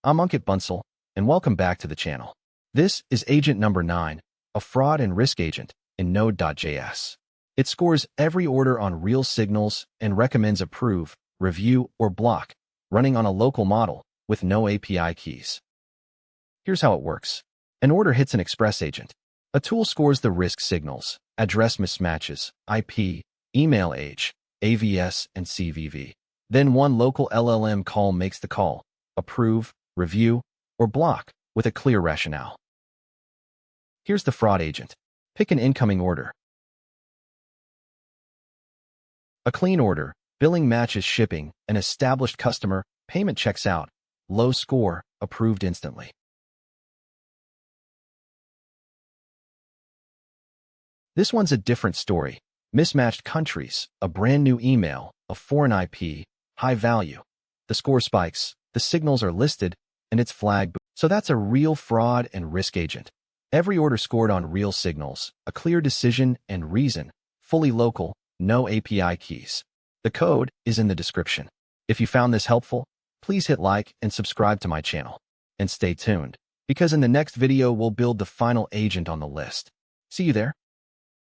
I'm Ankit Bansal, and welcome back to the channel. This is agent number 9, a fraud and risk agent in Node.js. It scores every order on real signals and recommends approve, review, or block, running on a local model with no API keys. Here's how it works. An order hits an express agent. A tool scores the risk signals, address mismatches, IP, email age, AVS, and CVV. Then one local LLM call makes the call, approve, review, or block with a clear rationale. Here's the fraud agent. Pick an incoming order. A clean order, billing matches shipping, an established customer, payment checks out, low score, approved instantly. This one's a different story. Mismatched countries, a brand new email, a foreign IP, high value. The score spikes, the signals are listed, and it's flagged. So that's a real fraud and risk agent. Every order scored on real signals, a clear decision and reason, fully local, no API keys. The code is in the description. If you found this helpful, please hit like and subscribe to my channel. And stay tuned, because in the next video we'll build the final agent on the list. See you there.